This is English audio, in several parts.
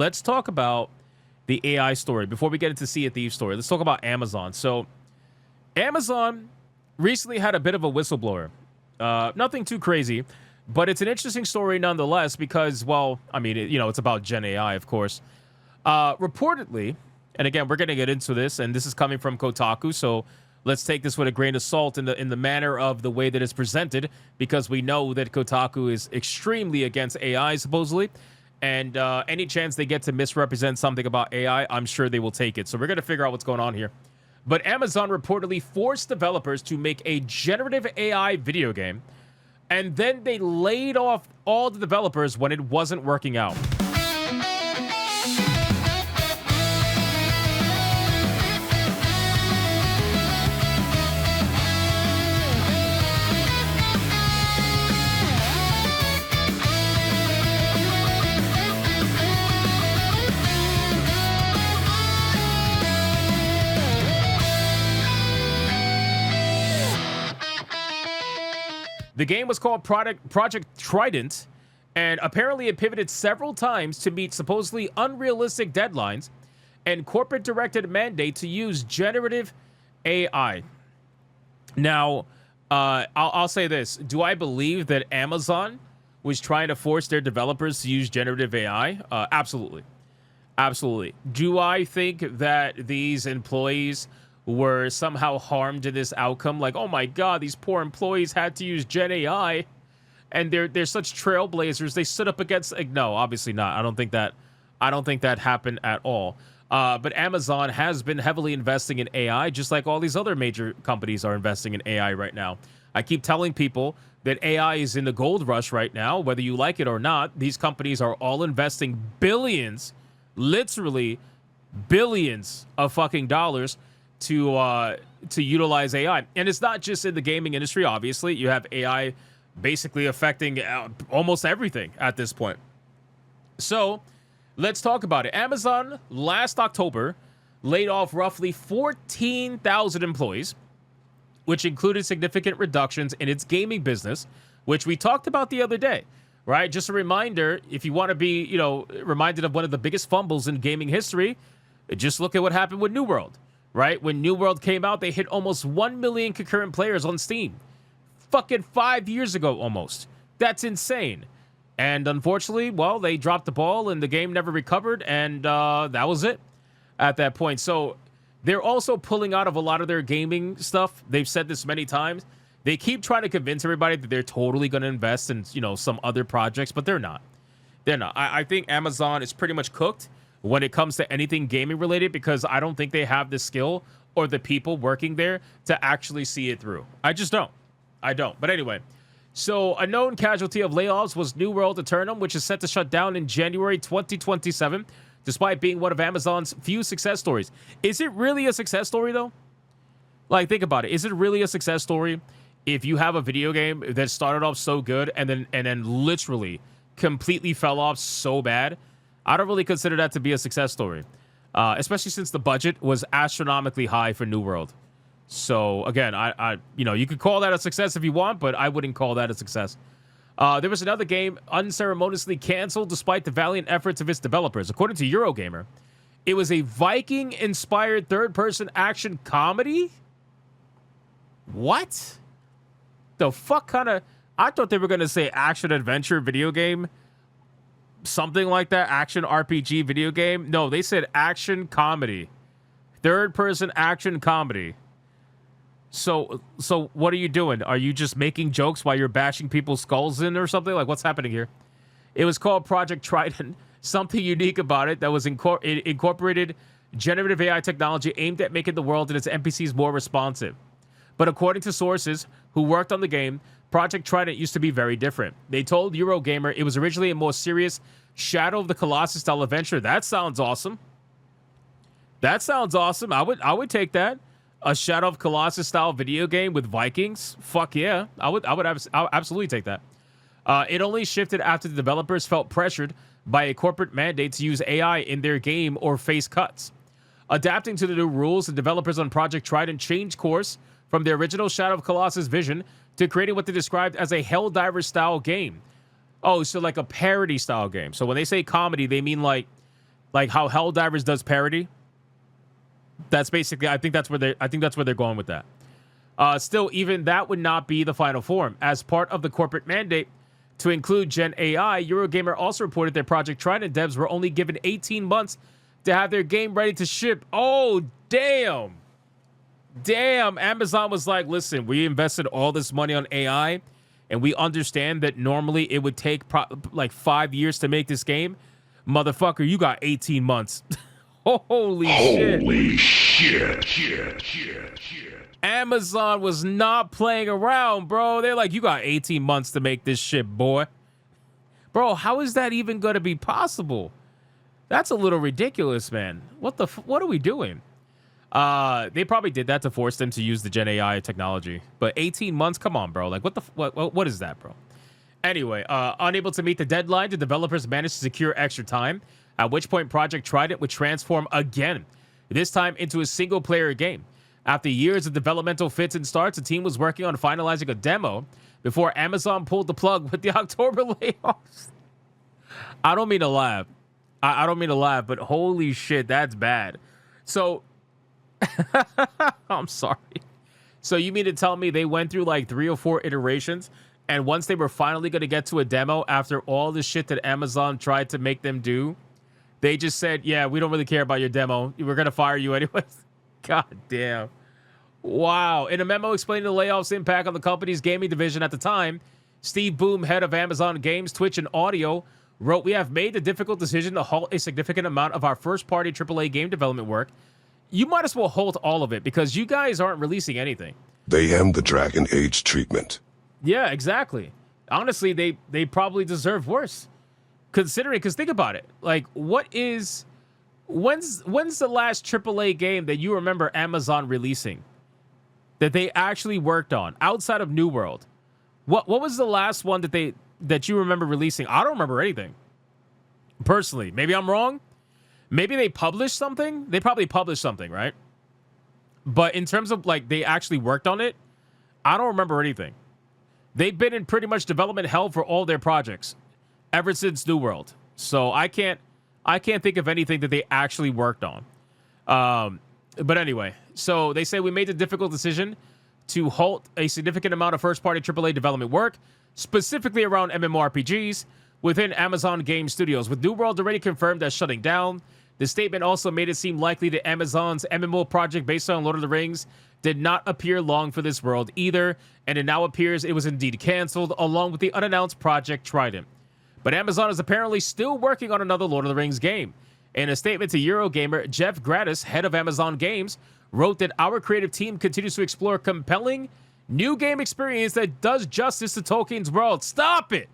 let's talk about the AI story before we get into Sea of Thieves story. Let's talk about Amazon. So, Amazon recently had a bit of a whistleblower. Nothing too crazy, but it's an interesting story nonetheless because, well, I mean, it's about Gen AI, of course. Reportedly, and again, we're going to get into this, and this is coming from Kotaku, so let's take this with a grain of salt in the manner of the way that it's presented, because we know that Kotaku is extremely against AI, supposedly. And any chance they get to misrepresent something about AI, I'm sure they will take it. So we're going to figure out what's going on here. But Amazon reportedly forced developers to make a generative AI video game, and then they laid off all the developers when it wasn't working out. The game was called Project Trident, and apparently it pivoted several times to meet supposedly unrealistic deadlines and corporate-directed mandate to use generative AI. Now, I'll say this. Do I believe that Amazon was trying to force their developers to use generative AI? Absolutely. Absolutely. Do I think that these employees were somehow harmed in this outcome? Like, oh my God, these poor employees had to use Gen AI, and they're such trailblazers. They stood up against. Like, no, obviously not. I don't think that happened at all. But Amazon has been heavily investing in AI, just like all these other major companies are investing in AI right now. I keep telling people that AI is in the gold rush right now, whether you like it or not. These companies are all investing billions, literally billions of fucking dollars to utilize AI. And it's not just in the gaming industry, obviously. You have AI basically affecting almost everything at this point. So let's talk about it. Amazon last October laid off roughly 14,000 employees, which included significant reductions in its gaming business, which we talked about the other day, right? Just a reminder, if you want to be, reminded of one of the biggest fumbles in gaming history, just look at what happened with New World. Right? When New World came out, they hit almost 1 million concurrent players on Steam. Fucking 5 years ago, almost. That's insane. And unfortunately, well, they dropped the ball and the game never recovered, and that was it at that point. So they're also pulling out of a lot of their gaming stuff. They've said this many times. They keep trying to convince everybody that they're totally going to invest in, some other projects, but they're not. They're not. I think Amazon is pretty much cooked when it comes to anything gaming related, because I don't think they have the skill or the people working there to actually see it through. I just don't. I don't. But anyway, so a known casualty of layoffs was New World Eternum, which is set to shut down in January 2027, despite being one of Amazon's few success stories. Is it really a success story, though? Like, think about it. Is it really a success story if you have a video game that started off so good and then literally completely fell off so bad? I don't really consider that to be a success story, especially since the budget was astronomically high for New World. So again, you could call that a success if you want, but I wouldn't call that a success. There was another game unceremoniously canceled despite the valiant efforts of its developers. According to Eurogamer, it was a Viking-inspired third-person action comedy. What? The fuck kind of? I thought they were gonna say action-adventure video game. Something like that, action RPG video game. No, they said action comedy, third person action comedy. So what are you doing? Are you just making jokes while you're bashing people's skulls in or something? Like, what's happening here? It was called Project Trident. Something unique about it that was it incorporated generative AI technology aimed at making the world and its NPCs more responsive. But according to sources who worked on the game, Project Trident used to be very different. They told Eurogamer it was originally a more serious Shadow of the Colossus style adventure. That sounds awesome. That sounds awesome. I would take that. A Shadow of Colossus style video game with Vikings. Fuck yeah. I would absolutely take that. It only shifted after the developers felt pressured by a corporate mandate to use AI in their game or face cuts. Adapting to the new rules, the developers on Project Trident changed course from the original Shadow of Colossus vision to creating what they described as a Helldiver-style game. Oh, so like a parody-style game. So when they say comedy, they mean like like how Helldivers does parody. That's basically, I think that's where they're going with that. Still, even that would not be the final form. As part of the corporate mandate to include Gen AI, Eurogamer also reported that Project Trident devs were only given 18 months to have their game ready to ship. Oh, damn. Damn. Amazon was like, listen, we invested all this money on AI, and we understand that normally it would take like 5 years to make this game. Motherfucker, you got 18 months. Holy shit. Holy shit. Amazon was not playing around, bro. They're like, you got 18 months to make this shit, boy. Bro, how is that even going to be possible? That's a little ridiculous, man. What are we doing? They probably did that to force them to use the Gen AI technology. But 18 months? Come on, bro. Like, what is that, bro? Anyway, unable to meet the deadline, the developers managed to secure extra time, at which point Project Trident would transform again, this time into a single-player game. After years of developmental fits and starts, the team was working on finalizing a demo before Amazon pulled the plug with the October layoffs. I don't mean to laugh. I don't mean to laugh, but holy shit, that's bad. So, I'm sorry. So you mean to tell me they went through like 3 or 4 iterations, and once they were finally going to get to a demo after all the shit that Amazon tried to make them do, they just said, yeah, we don't really care about your demo. We're going to fire you anyways. God damn. Wow. In a memo explaining the layoffs' impact on the company's gaming division at the time, Steve Boom, head of Amazon Games, Twitch, and Audio, wrote, we have made the difficult decision to halt a significant amount of our first-party AAA game development work. You might as well halt all of it because you guys aren't releasing anything. They am the Dragon Age treatment. Yeah, exactly. Honestly, they probably deserve worse. Considering, because think about it. Like, when's the last AAA game that you remember Amazon releasing that they actually worked on outside of New World? What was the last one that you remember releasing? I don't remember anything. Personally, maybe I'm wrong. Maybe they published something. They probably published something, right? But in terms of like they actually worked on it, I don't remember anything. They've been in pretty much development hell for all their projects ever since New World. So I can't think of anything that they actually worked on. But anyway, so they say we made the difficult decision to halt a significant amount of first-party AAA development work, specifically around MMORPGs, within Amazon Game Studios. With New World already confirmed as shutting down, the statement also made it seem likely that Amazon's MMO project based on Lord of the Rings did not appear long for this world either, and it now appears it was indeed canceled, along with the unannounced Project Trident. But Amazon is apparently still working on another Lord of the Rings game. In a statement to Eurogamer, Jeff Gratis, head of Amazon Games, wrote that our creative team continues to explore compelling new game experience that does justice to Tolkien's world. Stop it!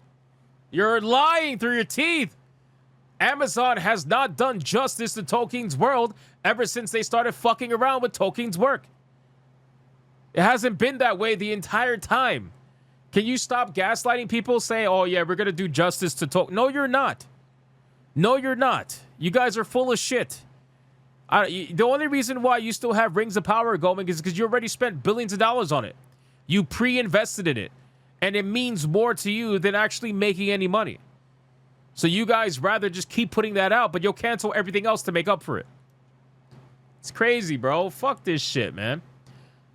You're lying through your teeth. Amazon has not done justice to Tolkien's world ever since they started fucking around with Tolkien's work. It hasn't been that way the entire time. Can you stop gaslighting people saying, oh yeah, we're going to do justice to Tolkien? No, you're not. No, you're not. You guys are full of shit. The only reason why you still have Rings of Power going is because you already spent billions of dollars on it. You pre-invested in it. And it means more to you than actually making any money. So you guys rather just keep putting that out, but you'll cancel everything else to make up for it. It's crazy, bro. Fuck this shit, man.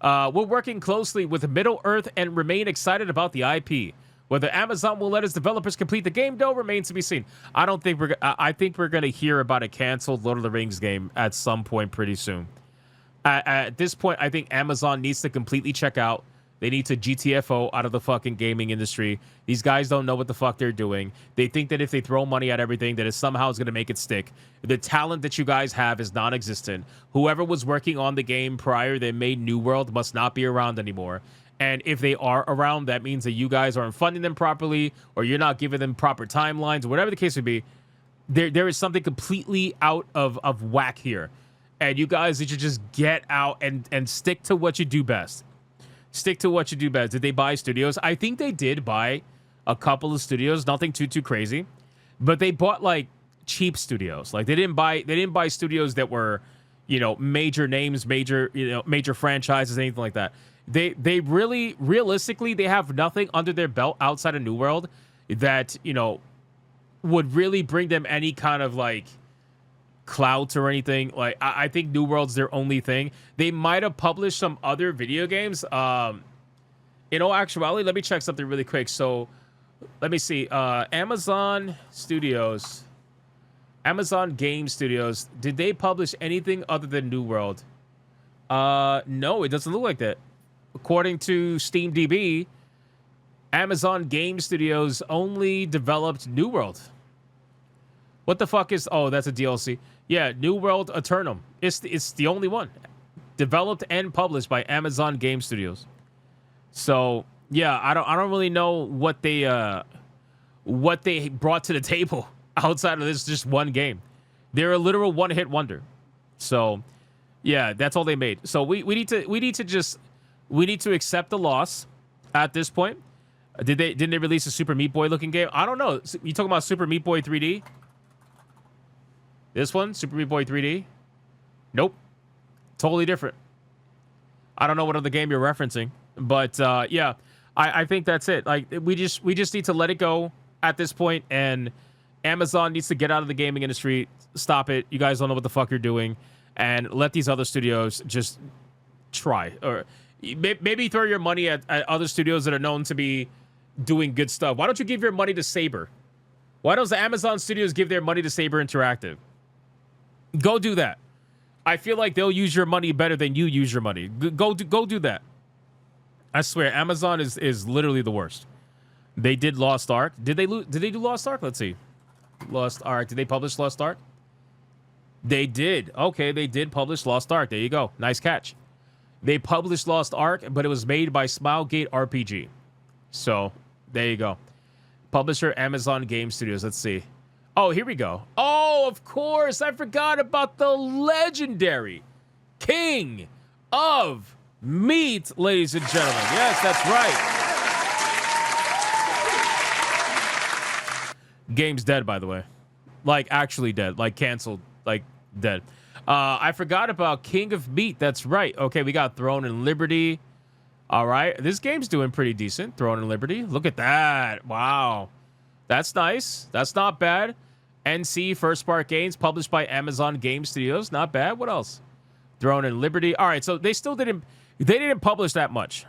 We're working closely with Middle-earth and remain excited about the IP. Whether Amazon will let its developers complete the game, though, remains to be seen. I think we're going to hear about a canceled Lord of the Rings game at some point pretty soon. At this point, I think Amazon needs to completely check out. They need to GTFO out of the fucking gaming industry. These guys don't know what the fuck they're doing. They think that if they throw money at everything, that it somehow is going to make it stick. The talent that you guys have is non-existent. Whoever was working on the game prior that made New World must not be around anymore. And if they are around, that means that you guys aren't funding them properly, or you're not giving them proper timelines, or whatever the case would be. There is something completely out of whack here. And you guys need to just get out and stick to what you do best. Stick to what you do best. Did they buy studios? I think they did buy a couple of studios. Nothing too crazy, but they bought like cheap studios. Like they didn't buy studios that were, major names, major franchises, anything like that. They really realistically they have nothing under their belt outside of New World that would really bring them any kind of like clout or anything. Like I think New World's their only thing. They might have published some other video games. In all actuality, let me check something really quick. So let me see. Amazon Studios, Amazon Game Studios. Did they publish anything other than New World? No, it doesn't look like that. According to SteamDB, Amazon Game Studios only developed New World. What the fuck is... Oh, that's a DLC. Yeah, New World Eternum. It's the only one. Developed and published by Amazon Game Studios. So, yeah, I don't really know what they brought to the table outside of this just one game. They're a literal one-hit wonder. So, yeah, that's all they made. So we need to accept the loss at this point. Didn't they release a Super Meat Boy looking game? I don't know. You talking about Super Meat Boy 3D? This one, Super Meat Boy 3D? Nope. Totally different. I don't know what other game you're referencing, but yeah, I think that's it. Like we just need to let it go at this point, and Amazon needs to get out of the gaming industry. Stop it. You guys don't know what the fuck you're doing, and let these other studios just try, or maybe throw your money at other studios that are known to be doing good stuff. Why don't you give your money to Saber? Why don't the Amazon studios give their money to Saber Interactive? Go do that. I feel like they'll use your money better than you use your money. Go do that. I swear, Amazon is literally the worst. They did Lost Ark. Did they do Lost Ark? Let's see. Lost Ark. Did they publish Lost Ark? They did. Okay, they did publish Lost Ark. There you go. Nice catch. They published Lost Ark, but it was made by Smilegate RPG. So, there you go. Publisher, Amazon Game Studios. Let's see. Oh, here we go. Oh, of course. I forgot about the legendary King of Meat, ladies and gentlemen. Yes, that's right. Game's dead, by the way. Like, actually dead. Like, canceled. Like, dead. I forgot about King of Meat. That's right. Okay, we got Throne and Liberty. All right. This game's doing pretty decent. Throne and Liberty. Look at that. Wow. That's nice. That's not bad. NC First Spark Games, published by Amazon Game Studios. Not bad. What else? Throne and Liberty. All right, so they didn't publish that much.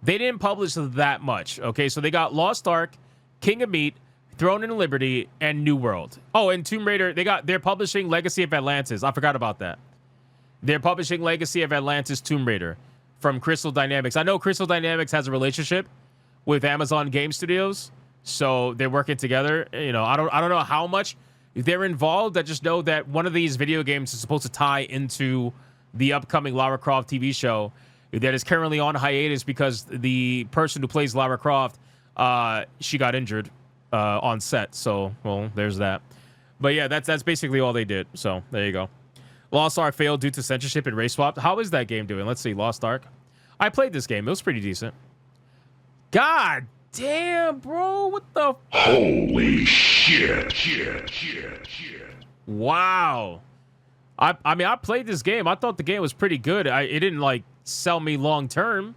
They didn't publish that much. Okay, so they got Lost Ark, King of Meat, Throne and Liberty, and New World. Oh, and Tomb Raider. They're publishing Legacy of Atlantis. I forgot about that. They're publishing Legacy of Atlantis Tomb Raider from Crystal Dynamics. I know Crystal Dynamics has a relationship with Amazon Game Studios, so they're working together. You know, I don't know how much they're involved. I just know that one of these video games is supposed to tie into the upcoming Lara Croft TV show that is currently on hiatus because the person who plays Lara Croft, she got injured on set. So, well, there's that. But yeah, that's basically all they did. So there you go. Lost Ark failed due to censorship and race swap. How is that game doing? Let's see. Lost Ark. I played this game. It was pretty decent. God damn, bro. What the? Holy shit. Wow. I mean, I played this game. I thought the game was pretty good. It didn't, like, sell me long term.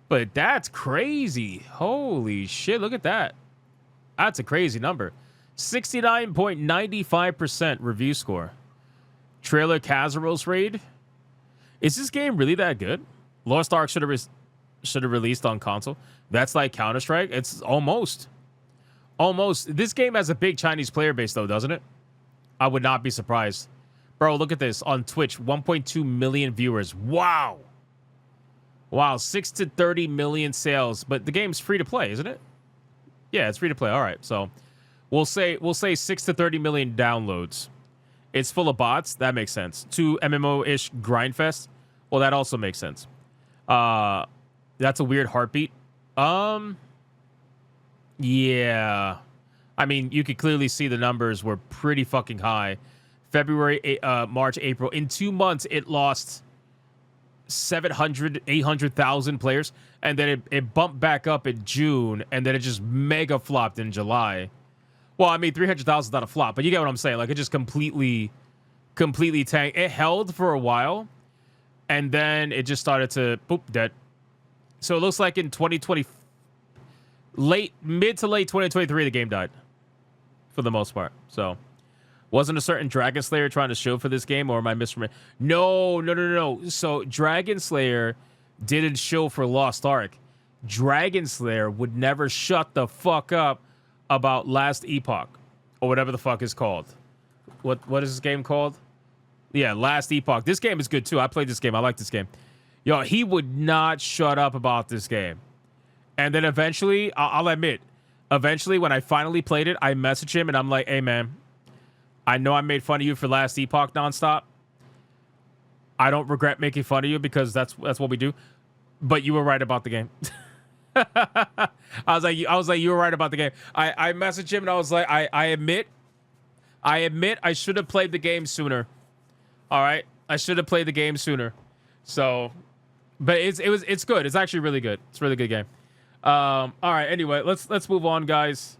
But that's crazy. Holy shit. Look at that. That's a crazy number. 69.95% review score. Trailer Kazaros raid. Is this game really that good? Lost Ark should have released on console. That's like Counter-Strike. It's almost. This game has a big Chinese player base, though, doesn't it? I would not be surprised. Bro, look at this. On Twitch, 1.2 million viewers. Wow. 6 to 30 million sales. But the game's free to play, isn't it? Yeah, it's free to play. All right. So we'll say 6 to 30 million downloads. It's full of bots. That makes sense. 2 MMO-ish grind fest. Well, that also makes sense. That's a weird heartbeat. Yeah. I mean, you could clearly see the numbers were pretty fucking high. February, March, April. In 2 months, it lost 700, 800,000 players. And then it bumped back up in June. And then it just mega flopped in July. Well, I mean, 300,000 is not a flop. But you get what I'm saying. Like, it just completely tanked. It held for a while. And then it just started to, boop, dead. So it looks like in 2020, mid to late 2023, the game died. For the most part. So, Wasn't a certain Dragon Slayer trying to show for this game, or am I misremembering? No. So Dragon Slayer didn't show for Lost Ark. Dragon Slayer would never shut the fuck up about Last Epoch, or whatever the fuck is called. What is this game called? Yeah, Last Epoch. This game is good too. I played this game. I like this game. Yo, he would not shut up about this game. And then eventually, I'll admit, eventually when I finally played it, I messaged him and I'm like, hey man, I know I made fun of you for Last Epoch nonstop. I don't regret making fun of you because that's what we do. But you were right about the game. I was like, you were right about the game. I messaged him and I was like, I admit I should have played the game sooner. All right, I should have played the game sooner. So, but it's good. It's actually really good. It's a really good game. All right. Anyway, let's move on, guys.